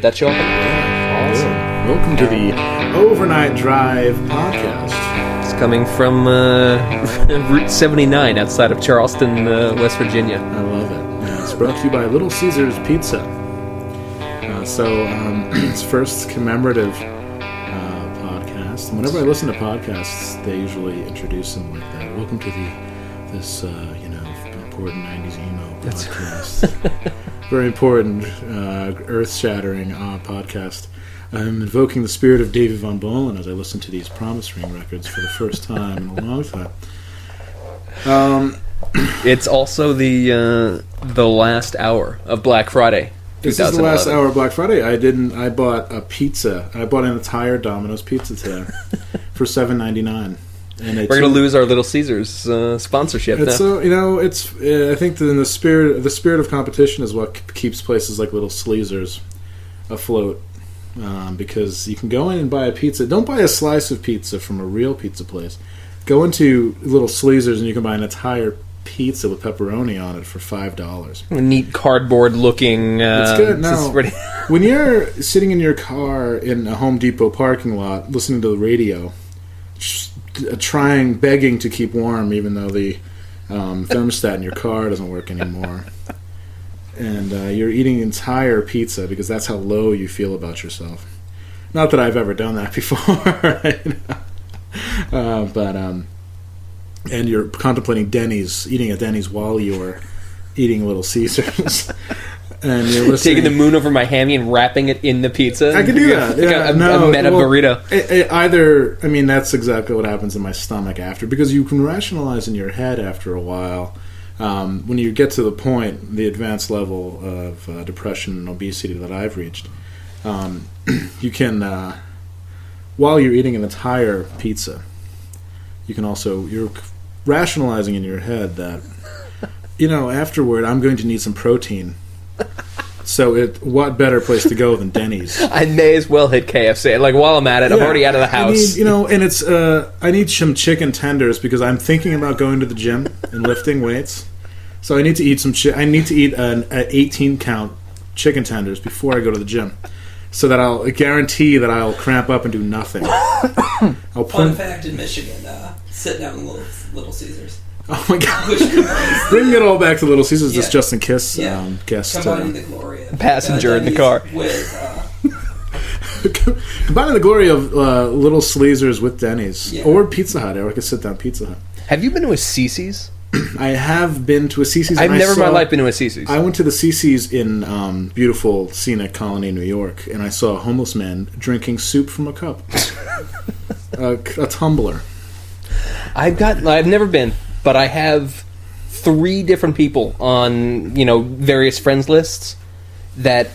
that show up? Awesome. Welcome to the Overnight Drive podcast. It's coming from Route 79 outside of Charleston, West Virginia. I love it. It's brought to you by Little Caesars Pizza. It's first commemorative podcast. And whenever I listen to podcasts, they usually introduce them like that. Welcome to this important 90s emo podcast. Very important, earth-shattering podcast. I'm invoking the spirit of David Von Bohlen as I listen to these Promise Ring records for the first time in a long time. It's also the last hour of Black Friday. This is the last hour of Black Friday. I bought a pizza. I bought an entire Domino's pizza today for $7.99. And we're going to lose our Little Caesars sponsorship. It's I think that in the spirit of competition is what keeps places like Little Caesars afloat. Because you can go in and buy a pizza. Don't buy a slice of pizza from a real pizza place. Go into Little Caesars and you can buy an entire pizza with pepperoni on it for $5. A neat cardboard-looking. It's good. Now, when you're sitting in your car in a Home Depot parking lot, listening to the radio, begging to keep warm, even though the thermostat in your car doesn't work anymore. And you're eating entire pizza because that's how low you feel about yourself. Not that I've ever done that before, right? And you're contemplating eating at Denny's while you're eating Little Caesars. And you're listening. Taking the moon over my hammy and wrapping it in the pizza. I can do that. A meta burrito. That's exactly what happens in my stomach after, because you can rationalize in your head after a while. When you get to the advanced level of depression and obesity that I've reached, you can, while you're eating an entire pizza, you're rationalizing in your head that, afterward I'm going to need some protein. So what better place to go than Denny's? I may as well hit KFC. Like, while I'm at it, I'm already out of the house. I need some chicken tenders because I'm thinking about going to the gym and lifting weights. So I need to eat I need to eat an 18-count chicken tenders before I go to the gym, so that I'll guarantee that I'll cramp up and do nothing. Fun fact in Michigan, sit down in Little Caesars. Oh my God! Bringing it all back to Little Caesars. This Justin Kiss guest. Combining the glory of passenger in the car. Combining the glory of Little Caesars with Denny's or Pizza Hut, or like a sit-down Pizza Hut. Have you been to a Cece's? I have been to a Cece's. I've never in my life been to a Cece's. I went to the Cece's in beautiful, scenic Colony, New York, and I saw a homeless man drinking soup from a cup. a tumbler. I've never been, but I have 3 different people on, various friends lists that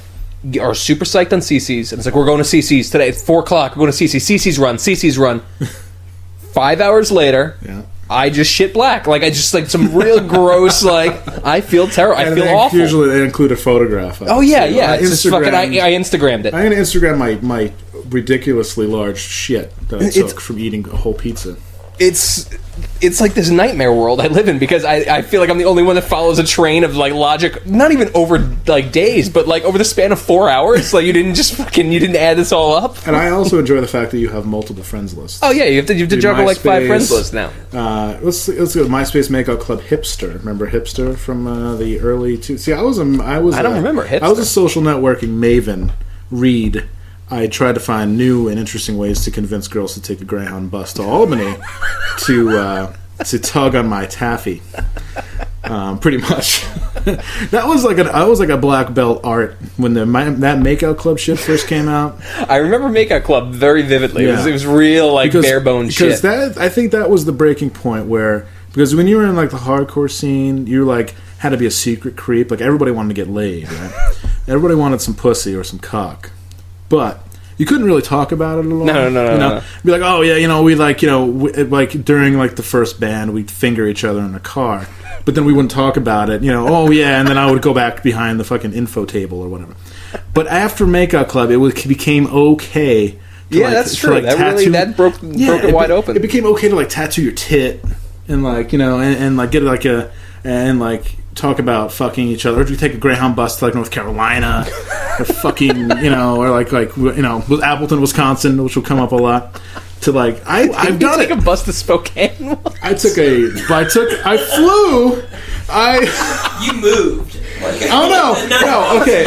are super psyched on Cece's. And it's like, we're going to Cece's today. It's 4 o'clock. We're going to Cece's. Cece's run. 5 hours later, I just shit black. Like, I just, some real gross, I feel terrible. I feel awful. Usually they include a photograph of it. Oh, yeah. It's just fucking, I Instagrammed it. I'm going to Instagram my ridiculously large shit that I took from eating a whole pizza. It's like this nightmare world I live in, because I feel like I'm the only one that follows a train of logic, not even over days, but over the span of 4 hours. You didn't you didn't add this all up. And I also enjoy the fact that you have multiple friends lists. Oh yeah, you have to juggle MySpace, 5 friends lists now. Let's go to MySpace Makeout Club Hipster. Remember Hipster from the early See, I don't remember Hipster. I was a social networking maven. I tried to find new and interesting ways to convince girls to take the Greyhound bus to Albany to tug on my taffy. Pretty much. I was like a black belt art when that Makeout Club shit first came out. I remember Makeout Club very vividly. Yeah. It was real bare bones shit. Because I think that was the breaking point because when you were in the hardcore scene, you had to be a secret creep. Everybody wanted to get laid, right? Everybody wanted some pussy or some cock. But you couldn't really talk about it at all. No. Be like, oh yeah, we during the first band, we'd finger each other in a car, but then we wouldn't talk about it. Oh yeah, and then I would go back behind the fucking info table or whatever. But after Makeout Club, it became okay. That's true. That broke it wide open. It became okay to tattoo your tit and and get talk about fucking each other. Or if you take a Greyhound bus to like North Carolina, or fucking or like Appleton, Wisconsin, which will come up a lot. To like I've done it. Take a bus to Spokane. I flew. You moved. Oh no! Okay,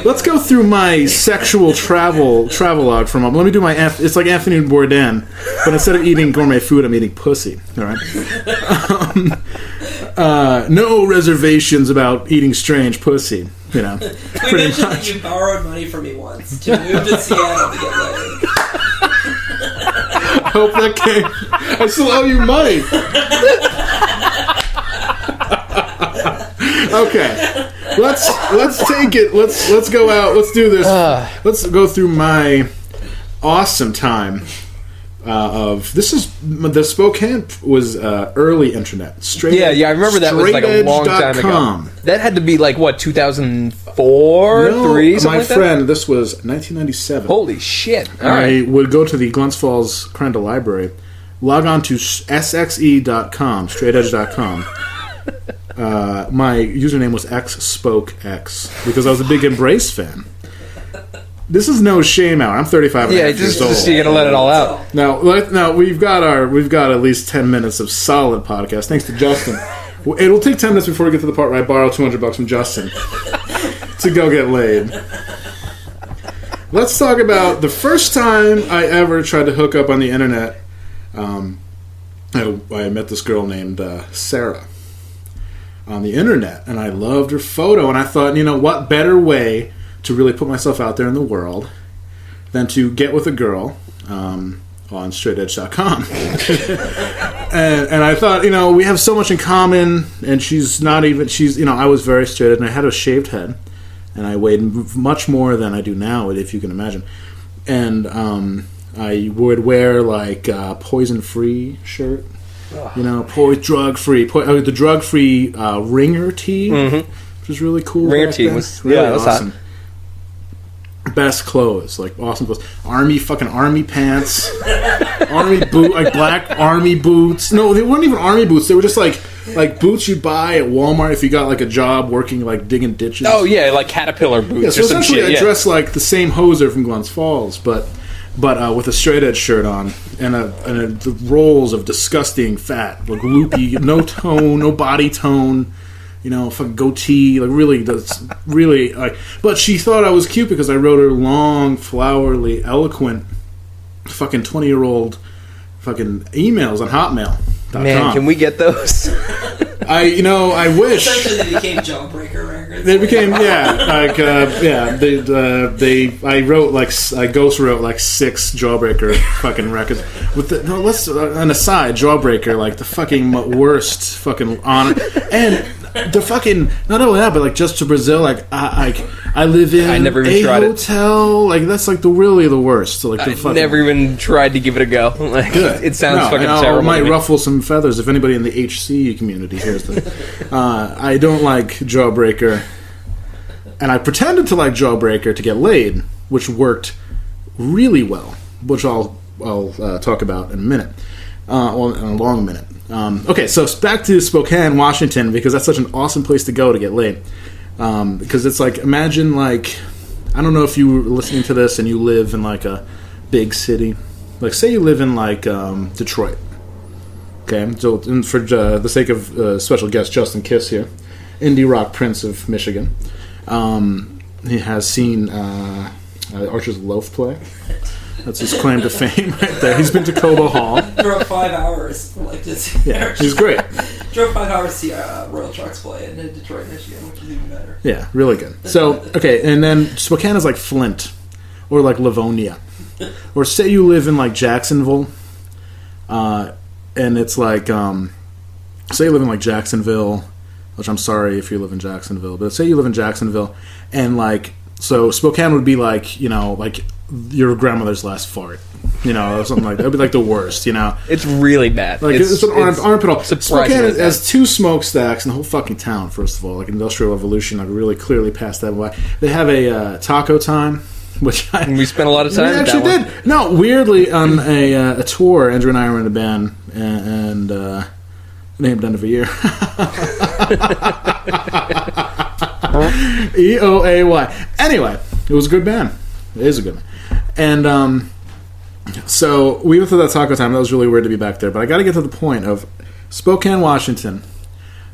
let's go through my sexual travelogue from. Let me do my. It's like Anthony Bourdain, but instead of eating gourmet food, I'm eating pussy. All right. No reservations about eating strange pussy. We mentioned that you borrowed money from me once to move to Seattle to get laid. I hope that came. I still owe you money. Okay, let's take it. Let's go out. Let's do this. Let's go through my awesome time of this is the Spokane was early internet. Straight I remember that was like a long time ago. That had to be like what 2004, 3, something like that. My friend, this was 1997. Holy shit! I would go to the Glens Falls Crandall Library, log on to sxe.com, straightedge.com. My username was xspokex because I was a big Embrace fan. This is no shame hour. I'm 35 and a half years old. Just you gotta let it all out. Now we've got at least 10 minutes of solid podcast. Thanks to Justin. It will take 10 minutes before we get to the part where I borrow $200 from Justin to go get laid. Let's talk about the first time I ever tried to hook up on the internet. I met this girl named Sarah on the internet, and I loved her photo, and I thought, what better way to really put myself out there in the world than to get with a girl on straightedge.com. and I thought, we have so much in common, and I was very straight edge, and I had a shaved head, and I weighed much more than I do now, if you can imagine. And I would wear like a poison-free shirt, drug-free, the drug-free ringer tee, which was really cool. Ringer tee was really awesome. Hot. Best clothes, like awesome clothes. Army pants, army boot, like black army boots. No, they weren't even army boots. They were just like boots you'd buy at Walmart if you got like a job working like digging ditches. Oh yeah, like Caterpillar boots. Yeah, so essentially I dressed like the same hoser from Glens Falls, but with a straight edge shirt on and the rolls of disgusting fat, like loopy, no tone, no body tone. Fucking goatee, like really, that's really like. But she thought I was cute because I wrote her long, flowery, eloquent, fucking 20-year-old, fucking emails on Hotmail.com. Man, can we get those? I wish. Essentially, they became jawbreaker records. They became I ghost wrote like 6 jawbreaker fucking records. Let's an aside, jawbreaker, like the fucking worst fucking honor and. The fucking not only that, but like just to Brazil, like I live in a hotel, like that's like the worst. So like I never even tried to give it a go. Like it sounds fucking terrible. It might ruffle some feathers if anybody in the HC community hears this. I don't like Jawbreaker, and I pretended to like Jawbreaker to get laid, which worked really well, which I'll talk about in a minute. In a long minute. Okay, so back to Spokane, Washington, because that's such an awesome place to go to get laid. Because it's like, imagine like, I don't know if you were listening to this and you live in like a big city. Like, say you live in like Detroit. Okay, so for the sake of special guest Justin Kiss here, indie rock prince of Michigan. He has seen Archer's Loaf play. That's his claim to fame right there. He's been to Cobo Hall. Drove 5 hours. Yeah, he's great. Drove 5 hours to see Royal Trucks play in Detroit, Michigan, which is even better. Yeah, really good. So, okay, and then Spokane is like Flint or like Livonia. Or say you live in like Jacksonville, and it's like, say you live in like Jacksonville, which I'm sorry if you live in Jacksonville, but say you live in Jacksonville, and like, so Spokane would be like, like your grandmother's last fart, or something like that. It would be like the worst, It's really bad. Like it's an armpit hole. Spokane has 2 smokestacks in the whole fucking town, first of all. Like Industrial Revolution, I really clearly passed that by. They have a taco time, which we spent a lot of time we with actually that did. No, weirdly, on a tour, Andrew and I were in a band, and named end of a year. EOAY. Anyway, it was a good band. It is a good band. And so we went through that taco time. That was really weird to be back there. But I got to get to the point of Spokane, Washington.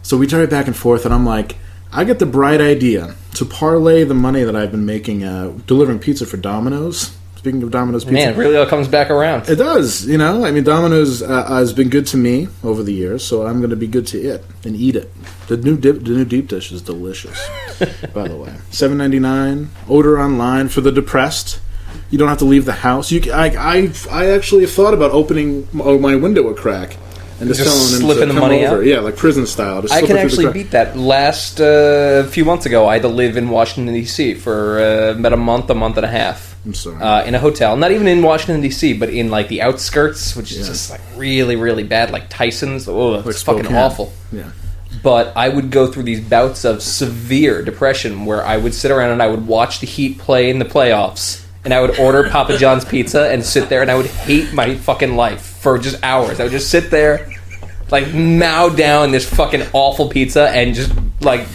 So we drive back and forth, and I'm like, I get the bright idea to parlay the money that I've been making delivering pizza for Domino's. Speaking of Domino's Pizza. Man, it really all comes back around. It does, you know. I mean, Domino's has been good to me over the years, so I'm going to be good to it and eat it. The new deep dish is delicious, by the way. $7.99. Order online for the depressed. You don't have to leave the house. I actually have thought about opening my window a crack and just telling them to slipping the come money over. out. Yeah, like prison style. Just I can slip it through the actually crack. beat that. Last few months ago, I had to live in Washington, D.C. for about a month and a half. I'm sorry. In a hotel. Not even in Washington, D.C., but in like the outskirts, which is just like really, really bad, like Tyson's. Oh, it's Like fucking Spokane. awful. Yeah. But I would go through these bouts of severe depression where I would sit around and I would watch the Heat play in the playoffs, and I would order Papa John's pizza and sit there, and I would hate my fucking life for just hours. I would just sit there, like, mow down this fucking awful pizza and just, like,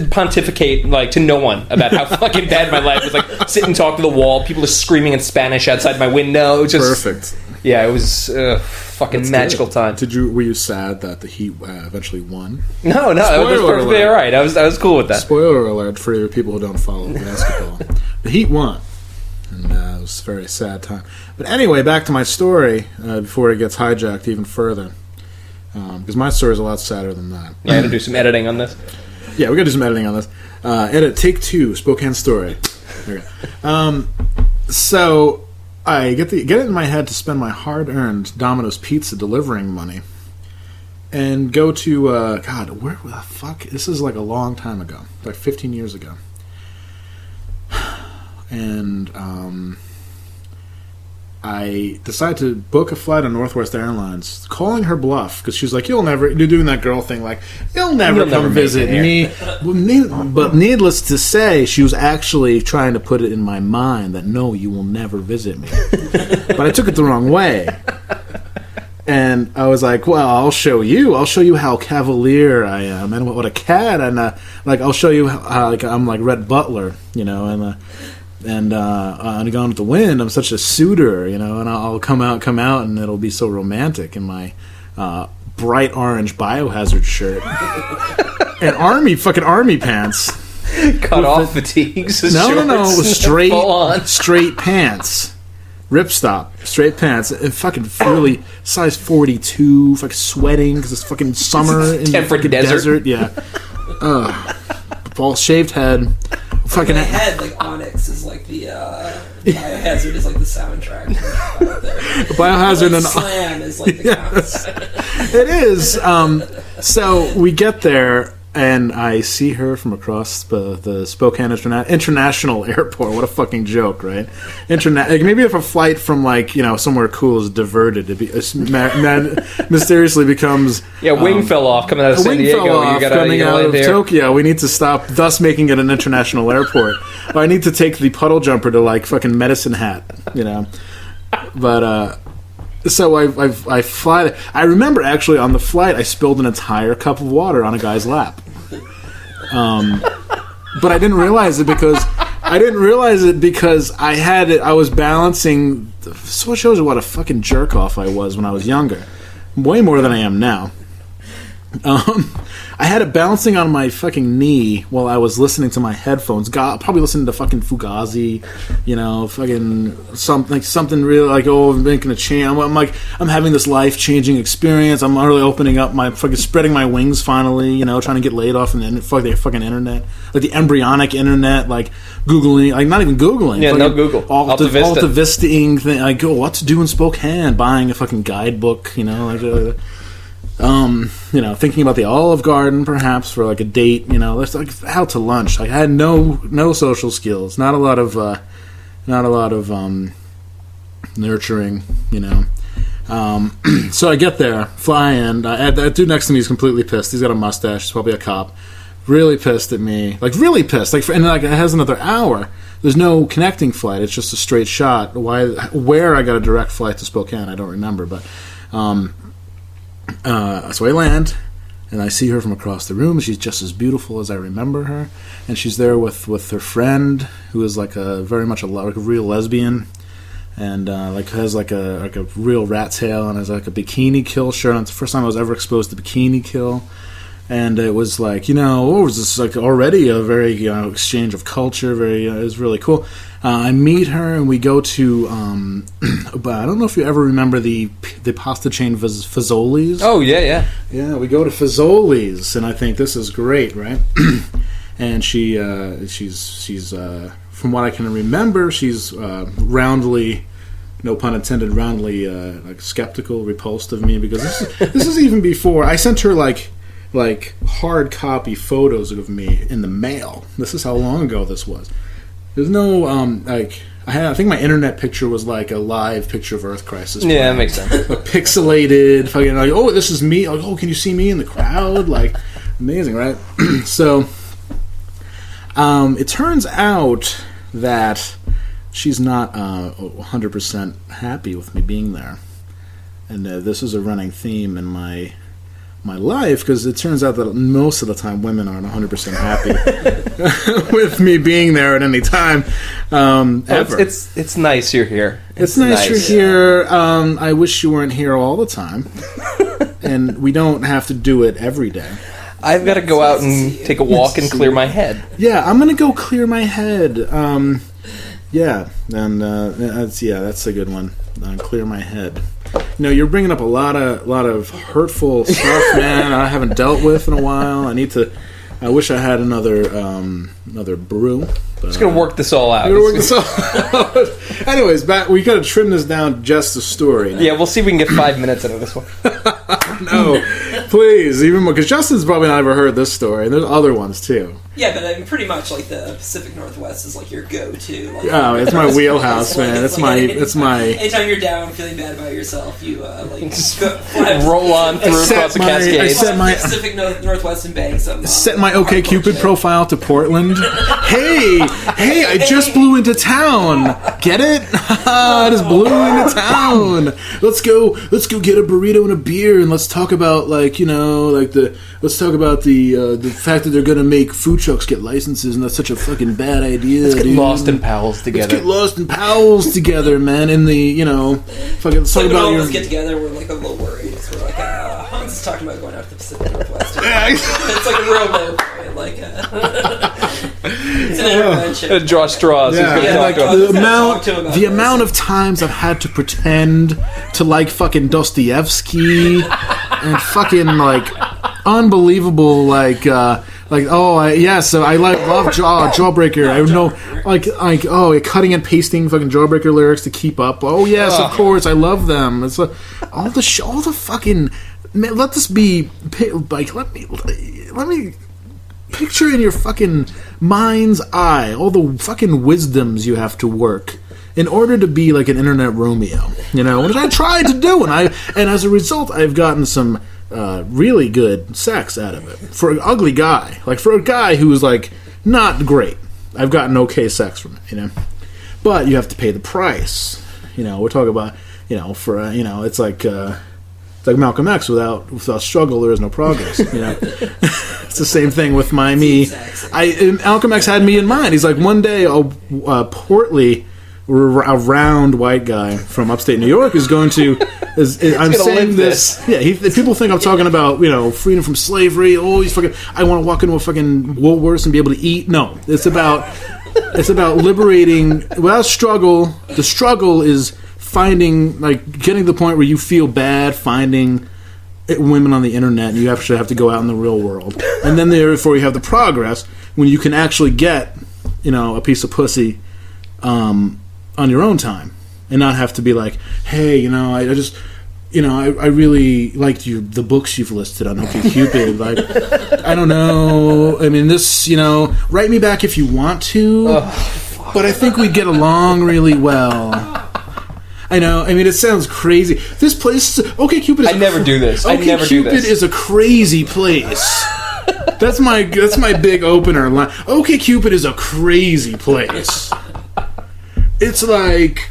pontificate, like, to no one about how fucking bad my life was. Like, sit and talk to the wall. People are screaming in Spanish outside my window. It was just, Perfect. yeah, it was fucking That's magical good. time. Were you sad that the Heat eventually won? No, it was Spoiler perfectly alert. alright. I was cool with that. Spoiler alert for your people who don't follow basketball. The Heat won. And it was a very sad time. But anyway, back to my story before it gets hijacked even further. Because my story is a lot sadder than that. Yeah, I had to do some editing on this. Yeah, we got to do some editing on this. Edit, take 2, Spokane story. Okay. So I get it in my head to spend my hard-earned Domino's Pizza delivering money and go to, God, where the fuck? This is like a long time ago, like 15 years ago. And I decided to book a flight on Northwest Airlines, calling her bluff, because she was like, you're doing that girl thing, like, you'll never come visit me. But needless to say, she was actually trying to put it in my mind that, no, you will never visit me. But I took it the wrong way. And I was like, well, I'll show you how cavalier I am, and what a cat, and like, I'll show you how, like, I'm like Red Butler, you know, and Gone with the Wind, I'm such a suitor, you know, and I'll come out, and it'll be so romantic in my bright orange Biohazard shirt and fucking army pants. Cut off fatigues. No, it was shorts, straight pants. Ripstop, straight pants, and fucking really size 42, fucking sweating because it's fucking summer in the Temperate fucking desert. Yeah. Ball shaved head. Fucking my head, like Onyx is like the Biohazard is like the soundtrack. Biohazard and Slam is like the counts. It is. So we get there, and I see her from across the Spokane International Airport. What a fucking joke, right? Maybe if a flight from, like, you know, somewhere cool is diverted, it mysteriously becomes... Yeah, wing fell off coming out of San Diego. Coming out of Tokyo. We need to stop, thus making it an international airport. Or I need to take the puddle jumper to, like, fucking Medicine Hat, you know? But, so I fly there. I remember, actually, on the flight, I spilled an entire cup of water on a guy's lap. But I didn't realize it because I had it. I was balancing. So it shows you what a fucking jerk off I was when I was younger. Way more than I am now. I had it bouncing on my fucking knee while I was listening to my headphones. Probably listening to fucking Fugazi, you know, fucking something really like, oh, I'm making a change. I'm having this life changing experience. I'm really opening up my fucking spreading my wings finally, you know, trying to get laid off the fucking internet, like the embryonic internet, like Googling, like not even Googling. Yeah, no Google. Alta Vista-ing thing. Like, oh, what to do in Spokane? Buying a fucking guidebook, you know, like. You know, thinking about the Olive Garden perhaps for like a date, you know, it's like out to lunch. Like, I had no social skills, not a lot of nurturing, you know. So I get there, fly in. That dude next to me is completely pissed. He's got a mustache. He's probably a cop. Really pissed at me, like really pissed. Like, and like it has another hour. There's no connecting flight. It's just a straight shot. Where I got a direct flight to Spokane, I don't remember, but. So I land, and I see her from across the room. She's just as beautiful as I remember her, and she's there with her friend, who is like very much like a real lesbian, and has like a real rat tail, and has like a bikini kill shirt. And it's the first time I was ever exposed to bikini kill. And it was like, it was this like already a very exchange of culture. It was really cool. I meet her and we go to, but I don't know if you ever remember the pasta chain Fazoli's. Oh yeah. Yeah, we go to Fazoli's, and I think this is great, right? And she's from what I can remember, she's roundly, no pun intended, roundly like skeptical, repulsed of me, because this is even before I sent her like hard copy photos of me in the mail. This is how long ago this was. There's no I think my internet picture was like a live picture of Earth Crisis. Yeah, that makes sense. Pixelated, fucking like, oh, this is me. Like, oh, can you see me in the crowd? Like, amazing, right? So, it turns out that she's not 100% happy with me being there, and this is a running theme in my life, because it turns out that most of the time women aren't 100% happy with me being there at any time. Ever. It's nice you're here. It's nice you're here. I wish you weren't here all the time, and we don't have to do it every day. I've got to go out and take a walk and clear my head. Yeah, I'm gonna go clear my head. Yeah, and that's a good one. Clear my head. You're bringing up a lot of hurtful stuff, man. I haven't dealt with in a while. I wish I had another brew. But, just gonna work this all out. Anyways, we gotta trim this down just the story. Yeah, we'll see if we can get 5 minutes out of this one. No, please, even more, because Justin's probably not ever heard this story, and there's other ones too. Yeah, but I mean, pretty much like the Pacific Northwest is like your go-to. Like, it's my wheelhouse, man. It's my. Anytime you're down, feeling bad about yourself, you just roll on through across the Cascades. I set my Pacific Northwest and bang some. Set my OkCupid profile to Portland. Hey, I just blew into town. Get it? I just blew into town. Let's go get a burrito and a beer, and let's talk about the fact that they're gonna make food trucks get licenses, and that's such a fucking bad idea. Let's get lost in pals together. Let's get lost in pals together, man. In the fucking let's talk about your get together. We're like a little worried. So we're like, Hans is talking about going out to the Pacific Northwest. It's like a real no, right? It's an intervention. Draw straws. Yeah, the amount of times I've had to pretend to like fucking Dostoevsky and fucking like unbelievable so I love Jawbreaker. I know cutting and pasting fucking Jawbreaker lyrics to keep up. Oh yes, of course, I love them. It's all the fucking. Man, let this be like let me picture in your fucking mind's eye all the fucking wisdoms you have to work in order to be like an internet Romeo, which I tried to do, and as a result, I've gotten some really good sex out of it. For an ugly guy, like for a guy who's like not great, I've gotten okay sex from it, But you have to pay the price, We're talking about, it's like Malcolm X. Without struggle, there is no progress. It's the same thing with me. Malcolm X had me in mind. He's like, one day a round white guy from upstate New York is going to. I'm saying this. Yeah, people think I'm talking about freedom from slavery. Oh, he's fucking. I want to walk into a fucking Woolworths and be able to eat. No, it's about liberating without struggle. The struggle is finding, getting to the point where you feel bad finding women on the internet, and you actually have to go out in the real world, and then therefore you have the progress when you can actually get a piece of pussy on your own time, and not have to be like, hey, I just I really liked the books you've listed on OkCupid. I don't know. I mean, this, write me back if you want to, but I think we'd get along really well. I know. I mean, it sounds crazy. This place, OkCupid is... I never do this. OkCupid is a crazy place. That's my big opener line. OkCupid is a crazy place. It's like,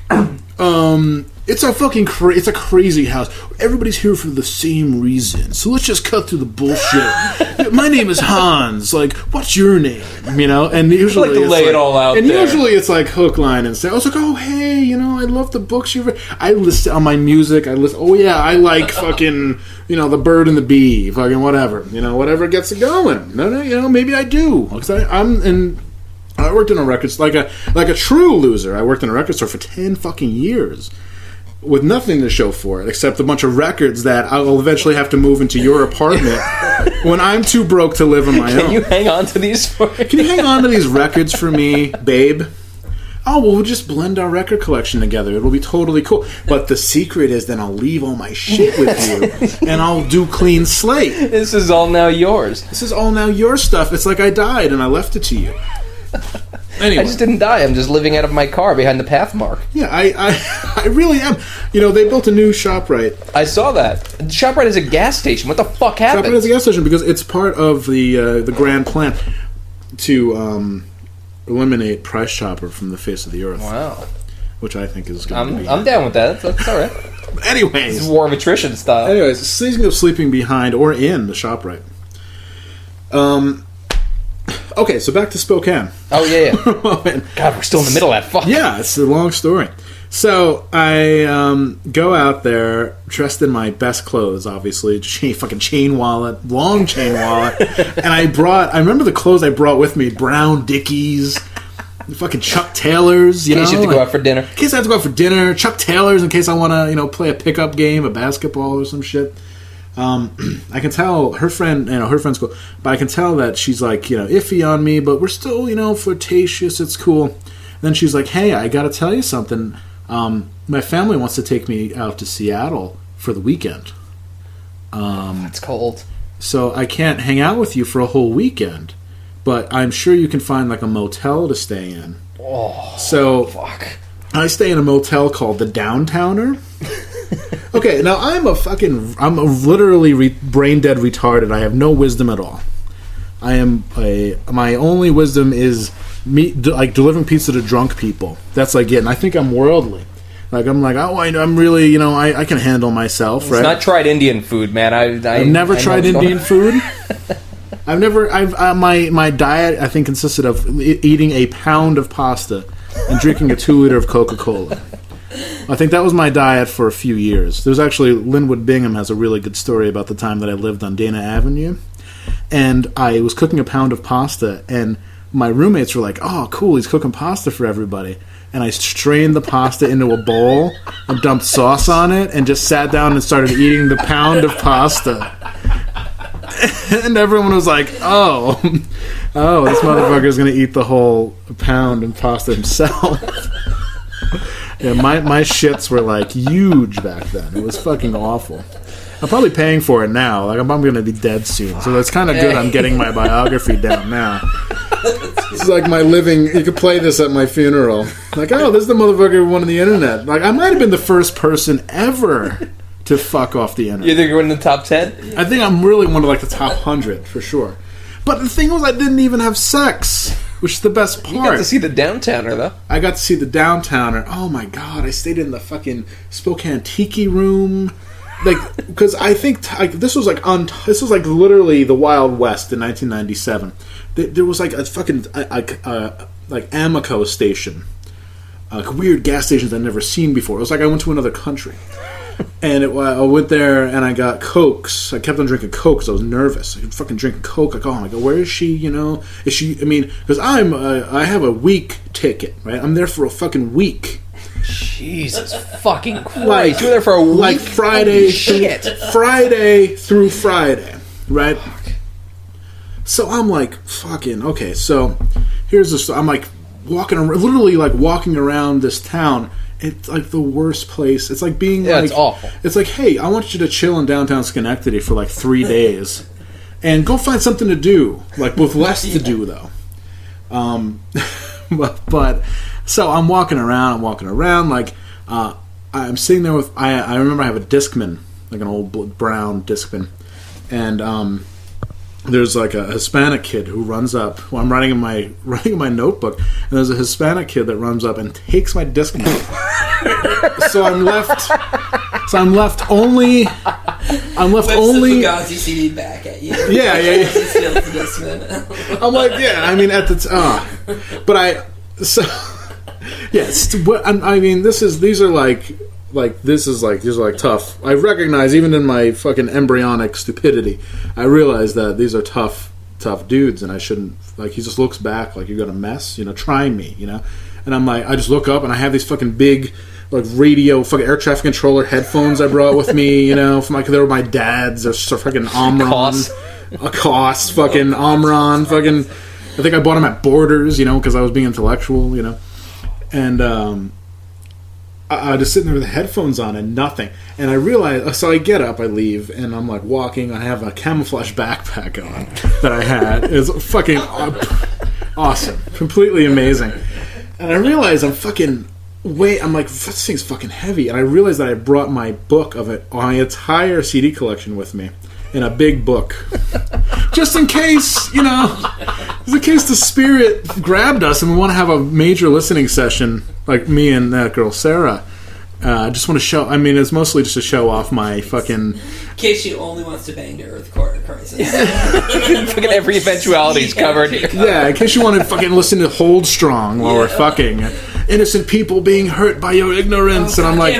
It's a fucking it's a crazy house. Everybody's here for the same reason. So let's just cut through the bullshit. My name is Hans. Like, what's your name? You know, and usually like to lay it all out. And there. usually it's like hook, line, and sinker. I was like, oh hey, you know, I love the books you've read. I listen on my music. I listen. Oh yeah, I like fucking, you know, The Bird and the Bee. Fucking whatever. You know, whatever gets it going. No, you know, maybe I do. Because I worked in a record like a true loser. I worked in a record store for 10 fucking years. With nothing to show for it except a bunch of records that I will eventually have to move into your apartment when I'm too broke to live on my own. Can you hang on to these for me? Can you hang on to these records for me, babe? Oh, well, we'll just blend our record collection together. It'll be totally cool. But the secret is then I'll leave all my shit with you and I'll do clean slate. This is all now yours. This is all now your stuff. It's like I died and I left it to you. Anyway. I just didn't die. I'm just living out of my car behind the path mark. Yeah, I really am. You know, they built a new ShopRite. I saw that. ShopRite is a gas station. What the fuck happened? ShopRite is a gas station because it's part of the grand plan to eliminate Price Chopper from the face of the earth. Wow. Which I think is going to be... I'm down with that. That's all right. Anyways. It's war of attrition style. Anyways, speaking of sleeping behind or in the ShopRite. Okay, so back to Spokane. Oh, yeah. God, we're still in the middle of that. Fuck. Yeah, it's a long story. So I go out there dressed in my best clothes, obviously, fucking chain wallet, long chain wallet, and I remember the clothes I brought with me: brown Dickies, fucking Chuck Taylors. In case you have to go out for dinner. In case I have to go out for dinner, Chuck Taylors. In case I want to, play a pickup game, a basketball or some shit. I can tell her friend's cool, but I can tell that she's like, iffy on me, but we're still, flirtatious. It's cool. And then she's like, hey, I got to tell you something. My family wants to take me out to Seattle for the weekend. It's cold. So I can't hang out with you for a whole weekend, but I'm sure you can find like a motel to stay in. Oh, so fuck. I stay in a motel called the Downtowner. Okay, now I'm literally brain dead retarded. I have no wisdom at all. My only wisdom is delivering pizza to drunk people. That's like it. And I think I'm worldly. Like I'm like, oh, I'm really, I can handle myself. Right? It's not tried Indian food, man. I've never tried Indian food. My diet I think consisted of eating a pound of pasta and drinking a 2-liter of Coca-Cola. I think that was my diet for a few years. There's actually, Linwood Bingham has a really good story about the time that I lived on Dana Avenue. And I was cooking a pound of pasta, and my roommates were like, oh, cool, he's cooking pasta for everybody. And I strained the pasta into a bowl and dumped sauce on it and just sat down and started eating the pound of pasta. And everyone was like, oh, this motherfucker's going to eat the whole pound of pasta himself. Yeah, my shits were like huge back then. It was fucking awful. I'm probably paying for it now. Like I'm going to be dead soon, so that's kind of good. I'm getting my biography down now. This is like my living. You could play this at my funeral. Like, oh, this is the motherfucker who won on the internet. Like I might have been the first person ever to fuck off the internet. You think you're in the top 10? I think I'm really one of like the top 100 for sure. But the thing was, I didn't even have sex, which is the best part. You got to see the Downtowner, though. I got to see the Downtowner. Oh my god! I stayed in the fucking Spokane Tiki Room, like because I think this was like literally the Wild West in 1997. There was like a fucking like Amoco station, weird gas stations I'd never seen before. It was like I went to another country. And I went there and I got Cokes. I kept on drinking Coke because I was nervous. I could fucking drink Coke. Like, oh my god, where is she? Is she? I mean, because I have a week ticket, right? I'm there for a fucking week. Jesus fucking Christ! You're there for a week. Like Friday through Friday, right? Fuck. So I'm like, fucking okay. So here's the. I'm like literally walking around this town. It's like the worst place. It's like being it's awful. It's like, hey, I want you to chill in downtown Schenectady for like 3 days, and go find something to do, like with less to do though. But so I'm walking around. Like I'm sitting there with. I remember I have a Discman, like an old brown Discman, and there's like a Hispanic kid who runs up. Well, I'm writing in my notebook, and there's a Hispanic kid that runs up and takes my Discman So I'm left only. Whips the Fugazi CD back at you. Yeah. Steals the Discman. I'm like, yeah. I mean, at the but I so yes. I mean, these are tough. I recognize, even in my fucking embryonic stupidity, I realize that these are tough dudes, and I shouldn't. Like, he just looks back like, you're gonna mess, try me, And I'm like, I just look up and I have these fucking big, like, radio, fucking air traffic controller headphones I brought with me, from they were my dad's. They're fucking Omron, a Koss, fucking Omron, fucking. I think I bought them at Borders, because I was being intellectual, and I just sitting there with the headphones on and nothing. And I realize, so I get up, I leave, and I'm like walking. I have a camouflage backpack on that I had. It's fucking awesome, completely amazing. And I realize I'm like, this thing's fucking heavy. And I realized that I brought my book of it, my entire CD collection with me in a big book. Just in case, just in case the spirit grabbed us and we want to have a major listening session, like me and that girl, Sarah. I just want to show, it's mostly just to show off my fucking... In case she only wants to bang to Earth Quarter Crisis. Fucking every eventuality is covered. Yeah, in case you want to fucking listen to Hold Strong while we're fucking. Innocent people being hurt by your ignorance. And I'm like,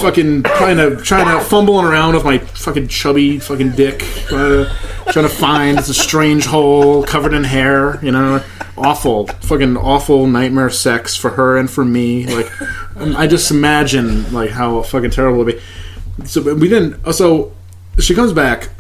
fucking trying to fumbling around with my fucking chubby fucking dick. Trying to find a strange hole covered in hair, fucking awful nightmare sex for her and for me. Like, I just imagine like how fucking terrible it'd be. So she comes back.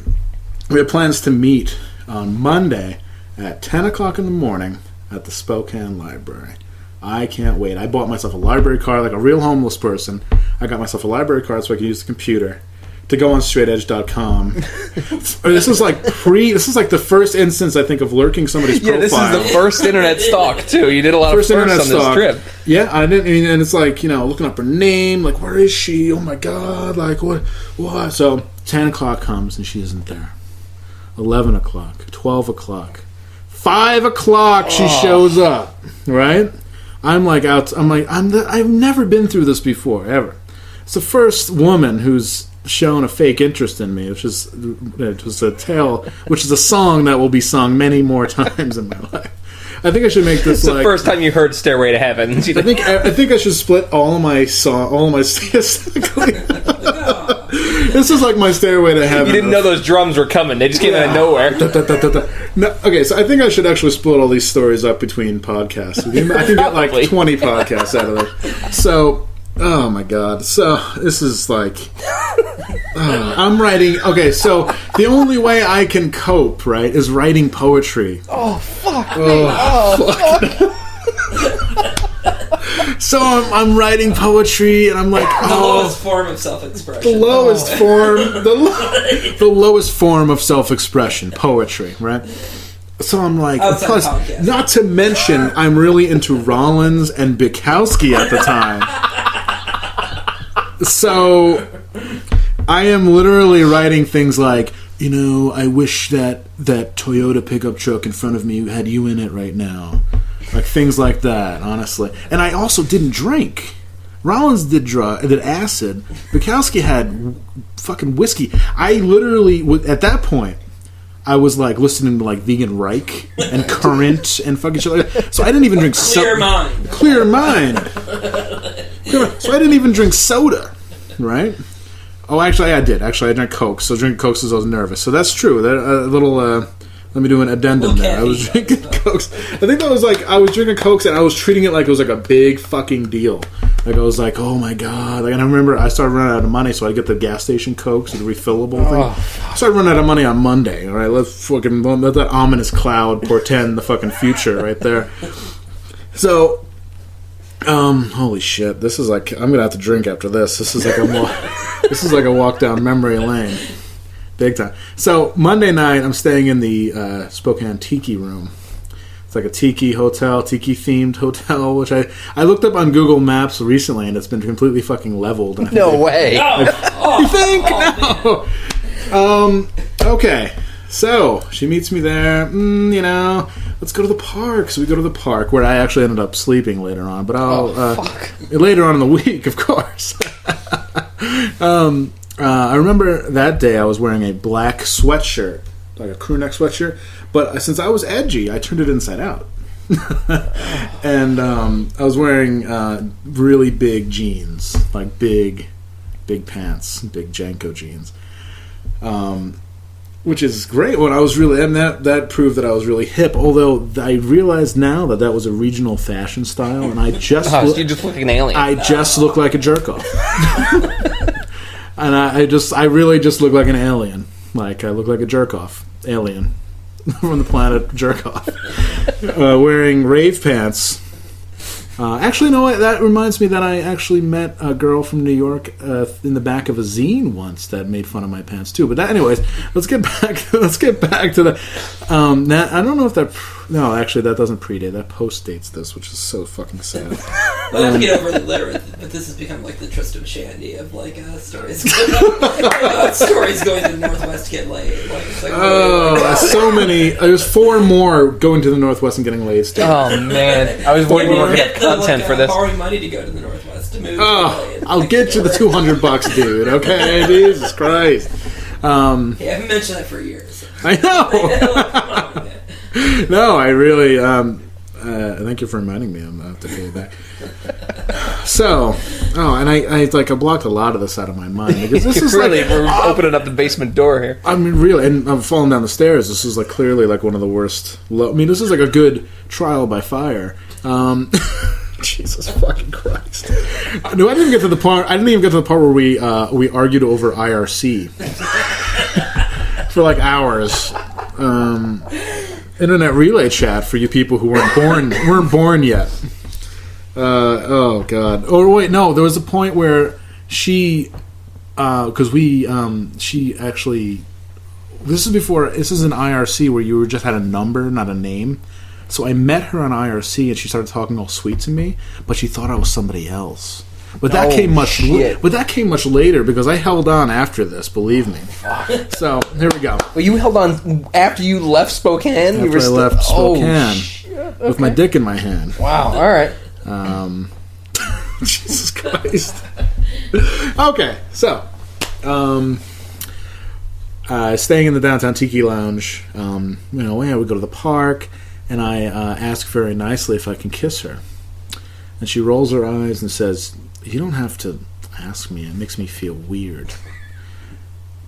We have plans to meet on Monday at 10 o'clock in the morning at the Spokane Library. I can't wait. I bought myself a library card like a real homeless person. I got myself a library card so I could use the computer to go on straightedge.com. This is like the first instance, I think, of lurking somebody's profile. Yeah, this is the first internet stalk, too. You did a lot of firsts on this trip. Yeah, I did. And it's like, looking up her name, like, where is she? Oh my God, like, what? So 10 o'clock comes and she isn't there. 11 o'clock, 12 o'clock, 5 o'clock she shows up, right? I've never been through this before, ever. It's the first woman who's shown a fake interest in me, which is a song that will be sung many more times in my life. I think I should make this. It's the first time you heard "Stairway to Heaven." I think I should split all of my This is like my Stairway to Heaven. You didn't know those drums were coming; they just came out of nowhere. No, okay, so I think I should actually split all these stories up between podcasts. I can get like 20 podcasts out of it. So. Oh my God. So this is like I'm writing. Okay, so the only way I can cope, right, is writing poetry. Oh fuck. Fuck. So I'm writing poetry and I'm like, the lowest form of self-expression. The lowest form of self-expression, poetry, right? So I'm like, plus, not to mention, I'm really into Rollins and Bukowski at the time. So I am literally writing things like, I wish that Toyota pickup truck in front of me had you in it right now. Like things like that, honestly. And I also didn't drink. Rollins did acid. Bukowski had fucking whiskey. I literally, at that point, I was like listening to like Vegan Reich and Current and fucking shit like that. So I didn't even drink soda. Clear mind. So I didn't even drink soda, right? Oh, actually, I did. Actually, I drank Coke. So drinking Coke because I was nervous. So that's true. Let me do an addendum there. I was drinking Cokes. I think that was like I was drinking Cokes and I was treating it like it was like a big fucking deal. Like I was like, oh my God. Like, and I remember I started running out of money, so I get the gas station Cokes, the refillable thing. I started running out of money on Monday. All right, let that ominous cloud portend the fucking future right there. So, holy shit! This is like I'm gonna have to drink after this. This is like a walk down memory lane, big time. So Monday night, I'm staying in the Spokane Tiki Room. It's like a tiki hotel, tiki-themed hotel, which I looked up on Google Maps recently, and it's been completely fucking leveled. No way. You think? No. Okay. So she meets me there. Let's go to the park. So we go to the park, where I actually ended up sleeping later on. But later on in the week, of course. I remember that day I was wearing a black sweatshirt, like a crew neck sweatshirt. But since I was edgy, I turned it inside out. And I was wearing really big jeans, like big pants, big Janko jeans. Which is great. When I was really, and that proved that I was really hip. Although I realize now that was a regional fashion style, and I just so you just look like an alien. I just look like a jerk off, and I really just look like an alien. Like I look like a jerk off alien from the planet jerk off, wearing rave pants. Actually, you know what? That reminds me that I actually met a girl from New York in the back of a zine once that made fun of my pants too. But anyways, let's get back to the. I don't know if that. No, actually, that doesn't predate. That post dates this, which is so fucking sad. Well, I have to get over it later, but this has become like the Tristram Shandy of like stories. Stories going to the Northwest to get laid. Like, it's like, so many. There's 4 more going to the Northwest and getting laid. Still. Oh man, I was working on content for this. Borrowing money to go to the Northwest to move. I'll get you the $200, dude. Okay, Jesus Christ. Hey, I haven't mentioned that for years. I know. No, I really. Thank you for reminding me. I'm gonna have to pay you back. So, and I blocked a lot of this out of my mind because this is really we're opening up the basement door here. I mean, really, and I'm falling down the stairs. This is like clearly like one of the worst. This is like a good trial by fire. Jesus fucking Christ! No, I didn't even get to the part. Where we argued over IRC for like hours. Internet relay chat for you people who weren't born yet. Oh god. Oh wait, no. There was a point where she actually. This is an IRC where you just had a number, not a name. So I met her on IRC and she started talking all sweet to me, but she thought I was somebody else. But that came much later because I held on after this, believe me. So, here we go. Well, you held on after you left Spokane? After I left Spokane with my dick in my hand. Wow, all right. Jesus Christ. Okay, so staying in the downtown Tiki Lounge, we go to the park, and I ask very nicely if I can kiss her. And she rolls her eyes and says, "You don't have to ask me. It makes me feel weird."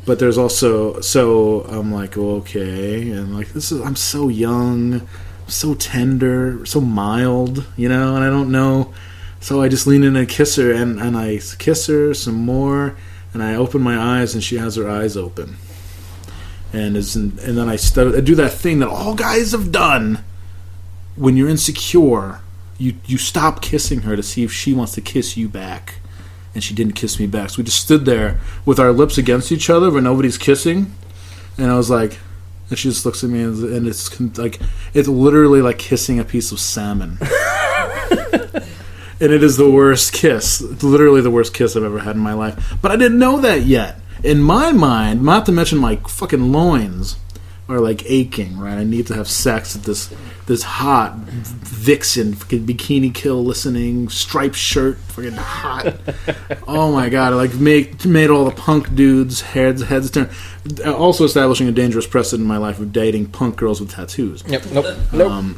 But there's also, so I'm like, well, okay, and like I'm so young, so tender, so mild, and I don't know. So I just lean in and kiss her, and I kiss her some more, and I open my eyes, and she has her eyes open, and then I do that thing that all guys have done when you're insecure. You stop kissing her to see if she wants to kiss you back. And she didn't kiss me back. So we just stood there with our lips against each other where nobody's kissing. And I was like... And she just looks at me and it's like... It's literally like kissing a piece of salmon. And it is the worst kiss. It's literally the worst kiss I've ever had in my life. But I didn't know that yet. In my mind, not to mention my fucking loins are like aching, right? I need to have sex with this hot vixen, fucking Bikini Kill listening, striped shirt, fucking hot. Oh my god! I like made all the punk dudes' heads turn. Also establishing a dangerous precedent in my life of dating punk girls with tattoos. Yep. Nope.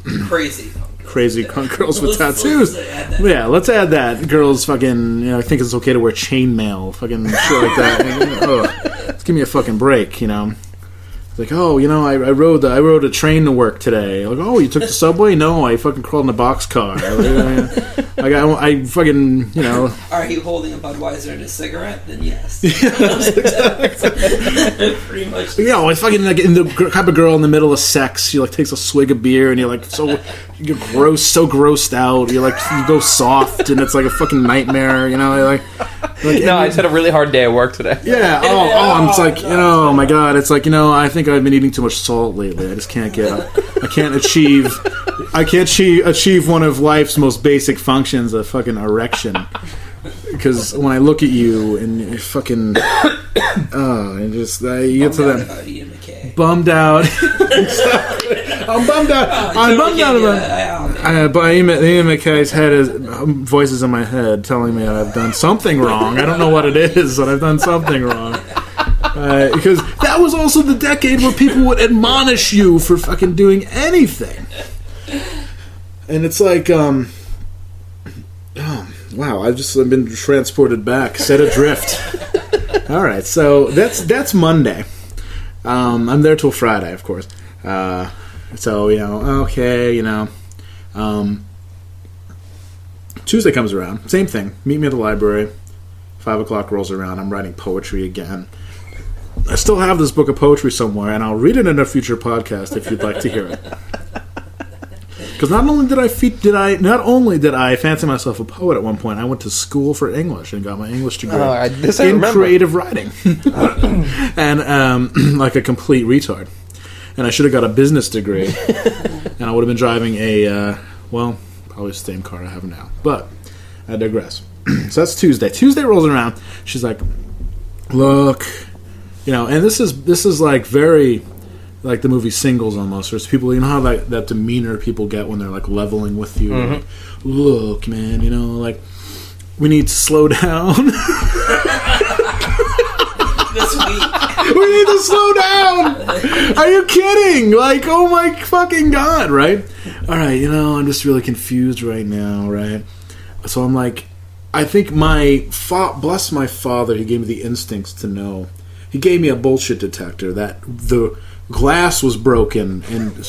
Crazy punk girls with tattoos. Let's add that. Girls fucking, I think it's okay to wear chainmail, fucking shit like that. Let's give me a fucking break, Like, I rode a train to work today. Like, oh, you took the subway? No, I fucking crawled in a boxcar. I fucking, Are you holding a Budweiser and a cigarette? Then yes. Pretty much. I fucking like in the type of girl in the middle of sex. She like takes a swig of beer and you're like so grossed out. You're like you go soft and it's like a fucking nightmare. Like no, I just had a really hard day at work today. Yeah. I'm just like, oh my god. It's like, I think I've been eating too much salt lately. I just can't achieve one of life's most basic functions, a fucking erection. Because when I look at you and you fucking, you get to that. About Ian McKay. bummed out. Exactly. I'm bummed out. I'm bummed out about. But Ian McKay's head is voices in my head telling me I've done something wrong. I don't know what it is, but I've done something wrong. Because that was also the decade where people would admonish you for fucking doing anything. And it's like, wow, I've been transported back, set adrift. All right, so that's Monday. I'm there till Friday, of course. So, okay, Tuesday comes around, same thing. Meet me at the library. 5 o'clock rolls around. I'm writing poetry again. I still have this book of poetry somewhere, and I'll read it in a future podcast if you'd like to hear it. Because not only did I fancy myself a poet at one point, I went to school for English and got my English degree in creative writing, and like a complete retard. And I should have got a business degree, and I would have been driving probably the same car I have now. But I digress. So that's Tuesday. Tuesday rolls around. She's like, "Look, and this is like very." Like the movie Singles almost. There's people, how that demeanor people get when they're like leveling with you. Mm-hmm. Like, look, man, like we need to slow down. This week. We need to slow down. Are you kidding? Like, oh my fucking God, right? All right, I'm just really confused right now, right? So I'm like, I think bless my father, he gave me the instincts to know. He gave me a bullshit detector that the glass was broken, and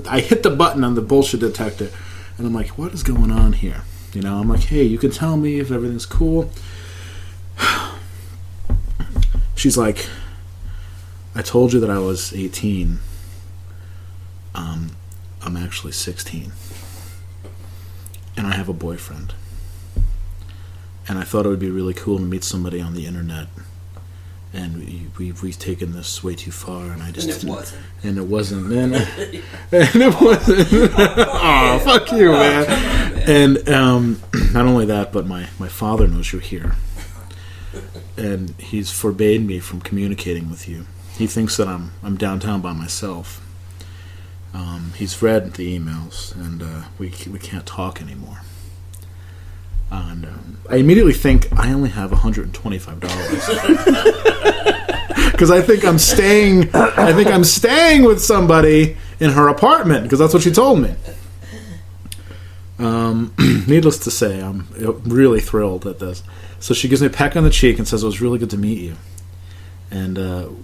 I hit the button on the bullshit detector, and I'm like, what is going on here? I'm like, hey, you can tell me if everything's cool. She's like, I told you that I was 18. I'm actually 16. And I have a boyfriend. And I thought it would be really cool to meet somebody on the internet. And we've taken this way too far, and I just and it wasn't. And it wasn't. And it wasn't. Oh, fuck you, man. And not only that, but my father knows you're here, and he's forbade me from communicating with you. He thinks that I'm downtown by myself. He's read the emails, and we can't talk anymore. And I immediately think I only have $125 because I think I'm staying. With somebody in her apartment because that's what she told me. Needless to say, I'm really thrilled at this. So she gives me a peck on the cheek and says, "It was really good to meet you, and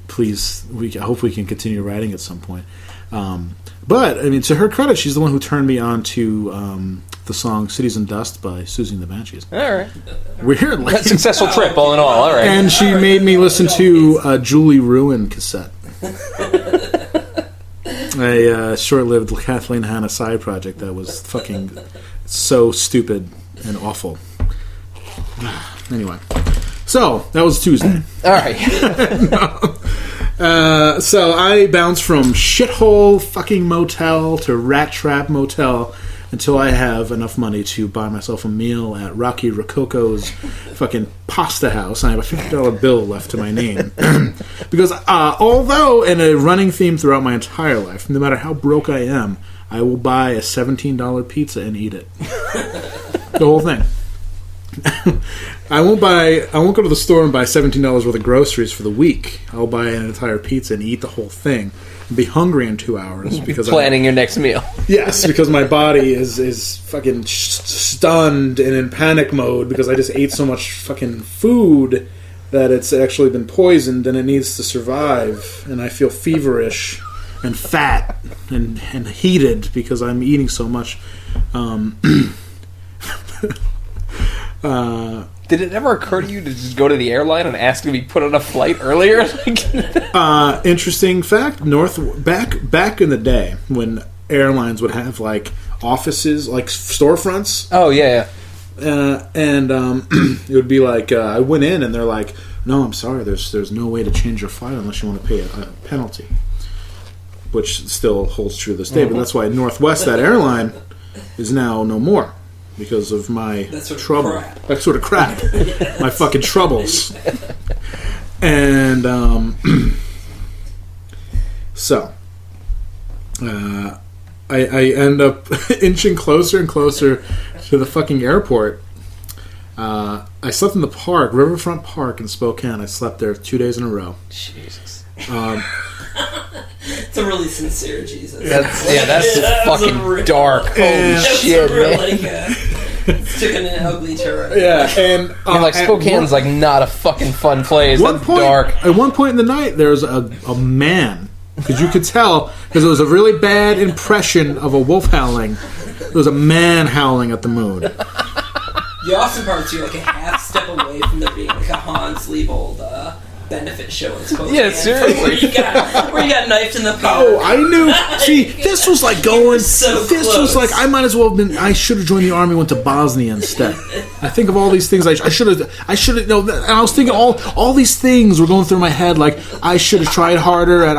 please, I hope we can continue writing at some point." But I mean, to her credit, she's the one who turned me on to the song "Cities and Dust" by Susie and the Banshees. All right. Weirdly. A successful trip, all in all. All right. And she made me listen to a Julie Ruin cassette. A short-lived Kathleen Hanna side project that was fucking so stupid and awful. Anyway. So, that was Tuesday. All right. So I bounced from shithole fucking motel to rat trap motel until I have enough money to buy myself a meal at Rocky Rococo's fucking pasta house. And I have a $50 bill left to my name. Because although in a running theme throughout my entire life, no matter how broke I am, I will buy a $17 pizza and eat it. The whole thing. I won't go to the store and buy $17 worth of groceries for the week. I'll buy an entire pizza and eat the whole thing and be hungry in 2 hours because planning your next meal. Yes, because my body is fucking stunned and in panic mode because I just ate so much fucking food that it's actually been poisoned and it needs to survive, and I feel feverish and fat and heated because I'm eating so much. Did it ever occur to you to just go to the airline and ask to be put on a flight earlier? Interesting fact: back in the day when airlines would have like offices, like storefronts. Oh yeah. And it would be like I went in and they're like, "No, I'm sorry. There's no way to change your flight unless you want to pay a penalty," which still holds true to this day. Mm-hmm. But that's why Northwest, that airline, is now no more. Because of my trouble. That sort of crap. My fucking troubles. And I end up inching closer and closer to the fucking airport. I slept in the park, Riverfront Park in Spokane. I slept there 2 days in a row. Jesus. It's a really sincere Jesus. That's fucking dark. Holy shit, man. Took an ugly turn. Yeah, and Spokane's not a fucking fun place. That's dark. At one point in the night, there was a man, because you could tell, because it was a really bad impression of a wolf howling. There was a man howling at the moon. The awesome part is you're a half step away from there being a Hans Liebold benefit show in Spokane. Yeah, seriously. Where you got knifed in the pocket. Oh, I knew. See, this was going. So this close. was I might as well have been. I should have joined the army, went to Bosnia instead. I think of all these things. I should have. No, and I was thinking all these things were going through my head. I should have tried harder at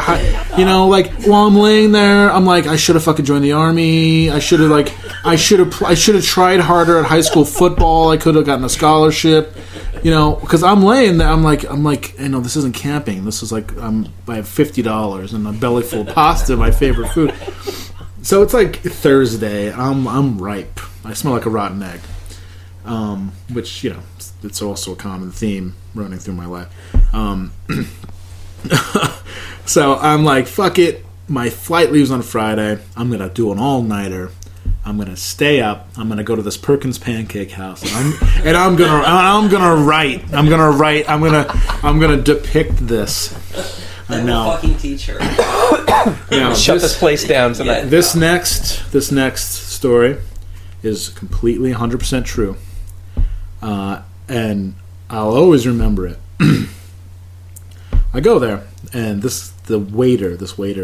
while I'm laying there, I'm I should have fucking joined the army. I should have tried harder at high school football. I could have gotten a scholarship. Because I'm laying there, I'm this isn't camping. This is I have $50 and a belly full of pasta, my favorite food. So it's Thursday. I'm ripe. I smell like a rotten egg. Which it's also a common theme running through my life. So I'm fuck it. My flight leaves on Friday. I'm gonna do an all-nighter. I'm gonna stay up. I'm gonna go to this Perkins Pancake House, and I'm gonna write. I'm gonna depict this. I know. Fucking teacher. Shut this place down tonight. This next story is completely 100% true, and I'll always remember it. I go there, and this waiter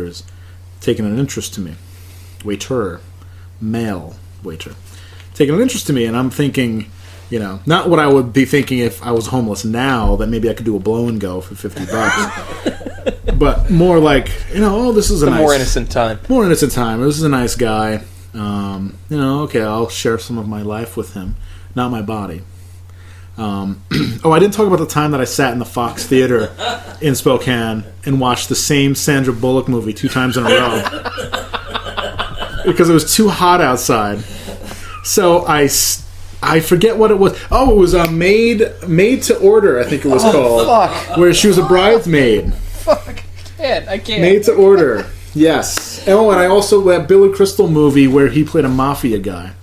is taking an interest to me. Male waiter, taking an interest to me, and I'm thinking, not what I would be thinking if I was homeless now, that maybe I could do a blow and go for $50, but more this is a nice, more innocent time. More innocent time. This is a nice guy. Okay, I'll share some of my life with him, not my body. I didn't talk about the time that I sat in the Fox Theater in Spokane and watched the same Sandra Bullock movie 2 times in a row. Because it was too hot outside. So I forget what it was. Oh, it was Made to Order, I think it was called. Fuck. Where she was a bridesmaid. Fuck. I can't. Made to Order. Yes. Oh, and I also that Billy Crystal movie where he played a mafia guy.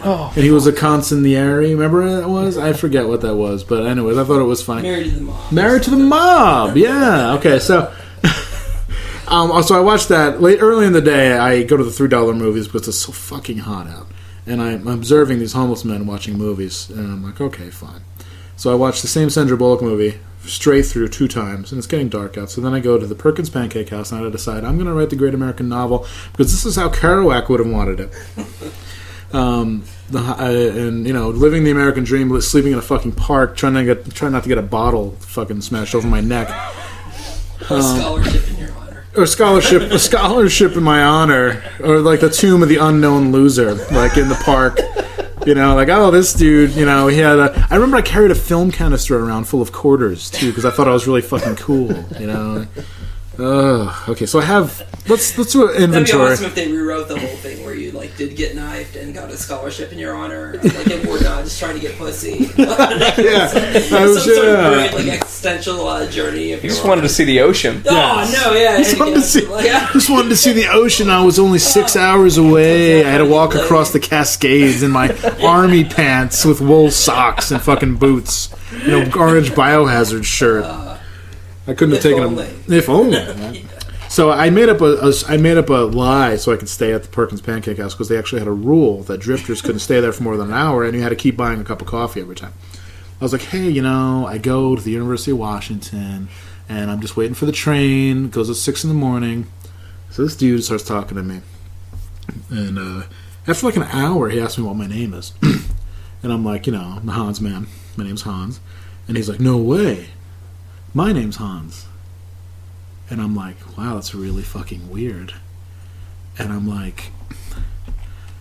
Oh. And he was a consigliere. Remember what that was? I forget what that was. But anyways, I thought it was funny. Married to the Mob. Married to the Mob. Yeah. Okay, so... so I watched that early in the day. I go to the $3 movies because it's so fucking hot out, and I'm observing these homeless men watching movies, and I'm like, okay, fine. So I watched the same Sandra Bullock movie straight through 2 times, and it's getting dark out. So then I go to the Perkins Pancake House, and I decide I'm going to write the Great American Novel because this is how Kerouac would have wanted it. Living the American dream, sleeping in a fucking park, trying not to get a bottle fucking smashed over my neck. A scholarship in your honor. Or a scholarship in my honor, or the tomb of the unknown loser, in the park. This dude, he had I remember I carried a film canister around full of quarters too, because I thought I was really fucking cool. Okay, so I have. Let's do an inventory. That'd be awesome if they rewrote the whole thing where you did get knifed and got a scholarship in your honor, and we're not just trying to get pussy. Some sort of great existential journey of your. Just wanted to see the ocean. Oh no, yeah. Just wanted to see the ocean. I was only 6 hours away. I had to walk across the Cascades in my army pants with wool socks and fucking boots, orange biohazard shirt. I couldn't have taken them. If only. Man. So I made up a lie so I could stay at the Perkins Pancake House because they actually had a rule that drifters couldn't stay there for more than an hour, and you had to keep buying a cup of coffee every time. I was like, hey, I go to the University of Washington, and I'm just waiting for the train. It goes at 6 in the morning. So this dude starts talking to me, and after an hour, he asked me what my name is, and I'm like, I'm the Hans man. My name's Hans, and he's like, no way. My name's Hans. And I'm like, wow, that's really fucking weird. And I'm like,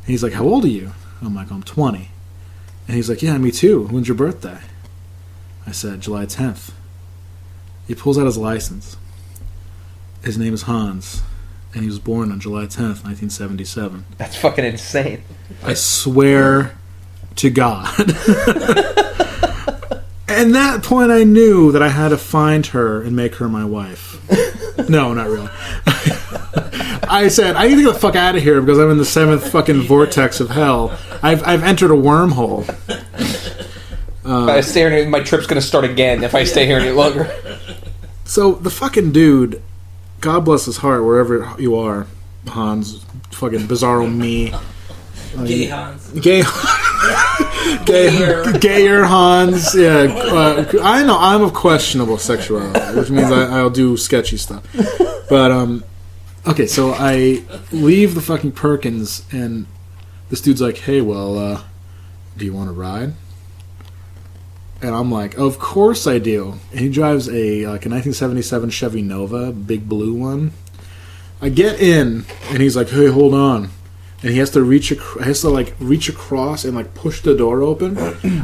he's like, how old are you? I'm like, I'm 20. And he's like, yeah, me too. When's your birthday? I said, July 10th. He pulls out his license. His name is Hans. and he was born on July 10th, 1977. That's fucking insane. I swear to God. At that point, I knew that I had to find her and make her my wife. No, not really. I said, I need to get the fuck out of here because I'm in the 7th fucking vortex of hell. I've entered a wormhole. If I stay here, my trip's going to start again if I stay here any longer. So, the fucking dude, God bless his heart, wherever you are, Hans, fucking bizarro me. Gay Hans. Gayer Hans. Yeah, I know I'm of questionable sexuality, which means I'll do sketchy stuff. But okay, so I leave the fucking Perkins, and this dude's like, "Hey, well, do you want to ride?" And I'm like, "Of course I do." And he drives a 1977 Chevy Nova, big blue one. I get in, and he's like, "Hey, hold on." And he has to reach across and like push the door open.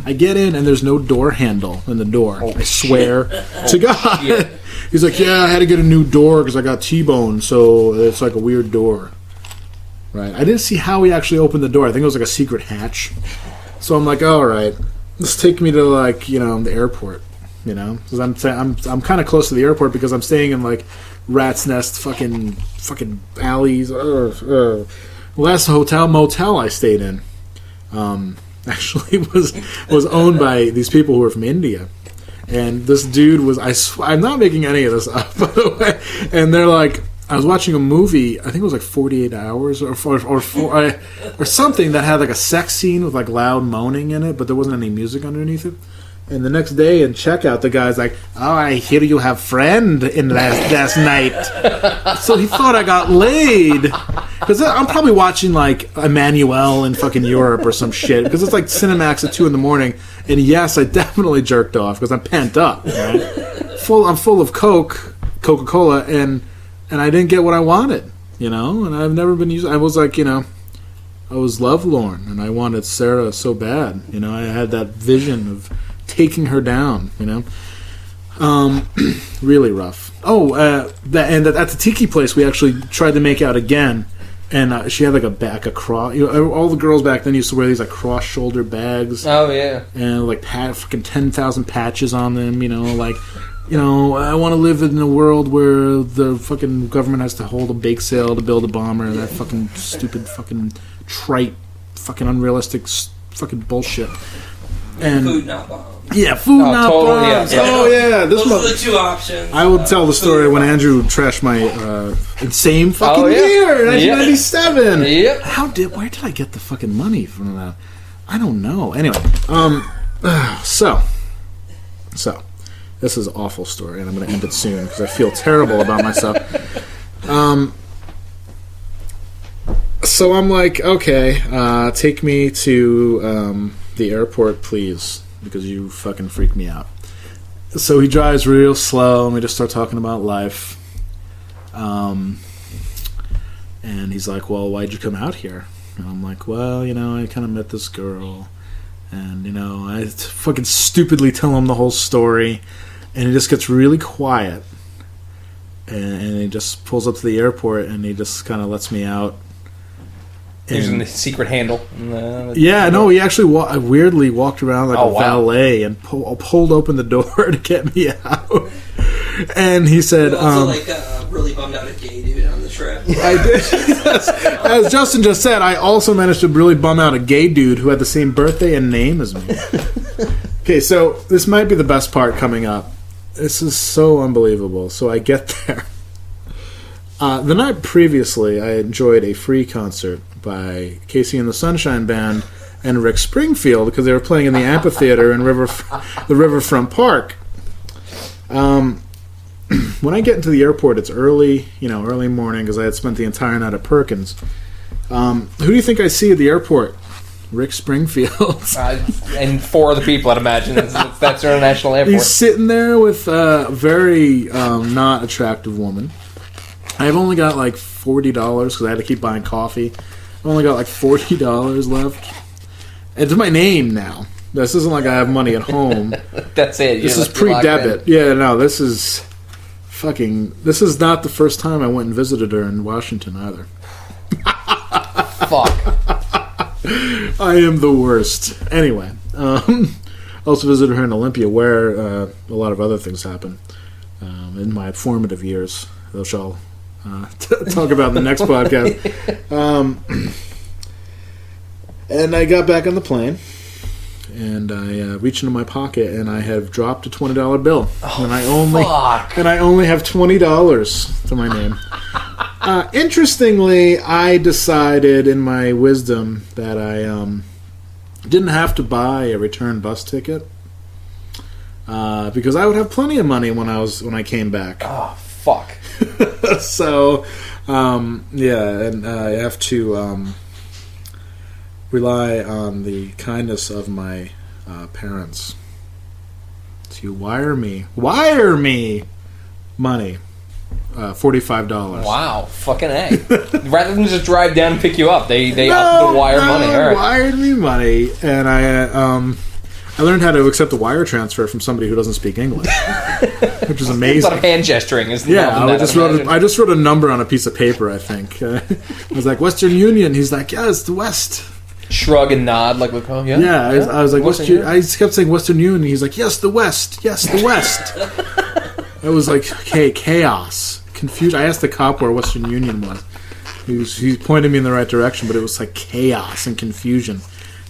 I get in and there's no door handle in the door. I swear to God. Shit. He's like, "Yeah, I had to get a new door because I got T-boned, so it's like a weird door." Right? I didn't see how he actually opened the door. I think it was like a secret hatch. So I'm like, "All right, let's take me to the airport." Because I'm kind of close to the airport because I'm staying in like Rat's Nest fucking alleys. Last motel I stayed in actually was owned by these people who were from India, and this dude was I'm not making any of this up, by the way. And they're like, I was watching a movie, I think it was like 48 Hours or something that had like a sex scene with like loud moaning in it, but there wasn't any music underneath it. And the next day in checkout, the guy's like, "Oh, I hear you have friend in last night." So he thought I got laid. Because I'm probably watching like Emmanuel in fucking Europe or some shit. Because it's like Cinemax at 2 a.m. And yes, I definitely jerked off because I'm pent up. Right? I'm full of Coca-Cola, and I didn't get what I wanted. And I've never been used. I was like, I was lovelorn, and I wanted Sarah so bad. I had that vision of taking her down, really rough. Oh, at the tiki place, we actually tried to make out again, and she had like a cross. All the girls back then used to wear these like cross-shoulder bags. Oh yeah, and like fucking 10,000 patches on them. I want to live in a world where the fucking government has to hold a bake sale to build a bomber. That fucking stupid, fucking trite, fucking unrealistic, fucking bullshit. And food not bombs. Yeah, food not bombs. Yeah. Oh yeah, those are the 2 options. I will tell the story when Andrew trashed my insane fucking year, 1997. Yep. Where did I get the fucking money from that? I don't know. Anyway, so this is an awful story, and I'm going to end it soon because I feel terrible about myself. So I'm like, okay, take me to the airport, please, because you fucking freak me out. So he drives real slow, and we just start talking about life. And he's like, "Well, why'd you come out here?" And I'm like, "Well, I kind of met this girl, and I fucking stupidly tell him the whole story, and he just gets really quiet, and he just pulls up to the airport, and he just kind of lets me out." Using the secret handle. He actually weirdly walked around like a valet and pulled open the door to get me out. And he said, you also really bummed out a gay dude on the trip. I did. As Justin just said, I also managed to really bum out a gay dude who had the same birthday and name as me. Okay, so this might be the best part coming up. This is so unbelievable. So I get there. The night previously, I enjoyed a free concert by Casey and the Sunshine Band and Rick Springfield because they were playing in the amphitheater in the Riverfront Park. When I get into the airport, it's early morning because I had spent the entire night at Perkins. Who do you think I see at the airport? Rick Springfield. And 4 other people, I'd imagine. That's our international airport. He's sitting there with a very not attractive woman. I've only got like $40 because I had to keep buying coffee. I've only got like $40 left. It's my name now. This isn't like I have money at home. That's it. This is pre-debit. Yeah, no, this is This is not the first time I went and visited her in Washington either. Fuck. I am the worst. Anyway, also visited her in Olympia, where a lot of other things happened in my formative years, which I'll talk about in the next podcast. And I got back on the plane, and I reached into my pocket, and I have dropped a $20 bill, and I only have $20 to my name. Interestingly, I decided in my wisdom that I didn't have to buy a return bus ticket because I would have plenty of money when I came back. Oh, fuck. So, and I have to rely on the kindness of my parents to wire me money. $45. Wow, fucking A. Rather than just drive down and pick you up, they up the wire money. All right. Wired me money, and I learned how to accept a wire transfer from somebody who doesn't speak English, which is amazing. A lot of hand gesturing, isn't it? Yeah, I just wrote a number on a piece of paper. I think I was like Western Union. He's like, yeah, it's the West. Shrug and nod, like, look, oh, yeah. Yeah, I was like, I kept saying Western Union. He's like, yes, the West. Yes, the West. I was like, okay, chaos, confusion. I asked the cop where Western Union was. He pointed me in the right direction, but it was like chaos and confusion.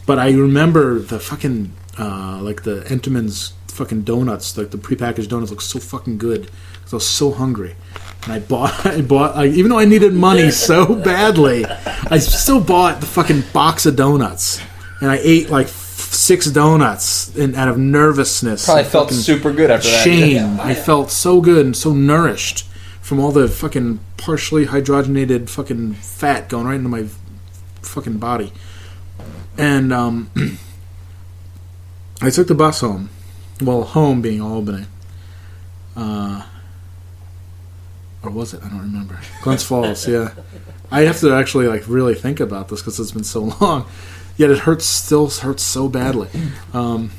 But I remember the fucking like the Entenmann's fucking donuts, like the prepackaged donuts, looked so fucking good because I was so hungry. And I bought, even though I needed money so badly, I still bought the fucking box of donuts. And I ate like 6 donuts out of nervousness. Probably felt super good after that. Shame. Yeah. I felt so good and so nourished from all the fucking partially hydrogenated fucking fat going right into my fucking body. And I took the bus home. Well, home being Albany. Or was it? I don't remember. Glens Falls, yeah. I have to actually like really think about this because it's been so long. Yet it still hurts so badly. And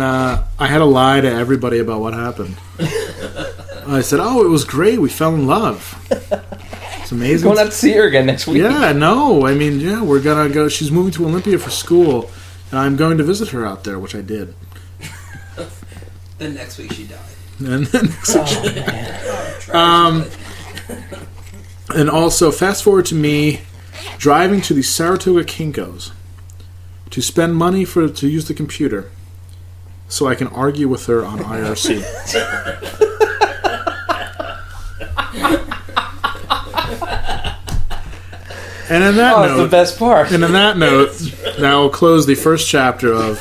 I had to lie to everybody about what happened. I said, oh, it was great. We fell in love. It's amazing. Going out to see her again next week. Yeah, no. I mean, yeah, we're going to go. She's moving to Olympia for school, and I'm going to visit her out there, which I did. Then next week she died. And then next week she died. And also, fast forward to me driving to the Saratoga Kinko's to spend money to use the computer so I can argue with her on IRC. And in that note, that's the best part. And in that note, now we'll close the first chapter of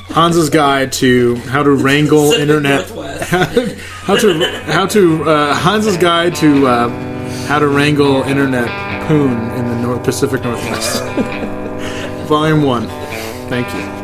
Hans's guide to how to wrangle internet. Hans's guide to how to wrangle internet poon in the Pacific Northwest. Volume 1. Thank you.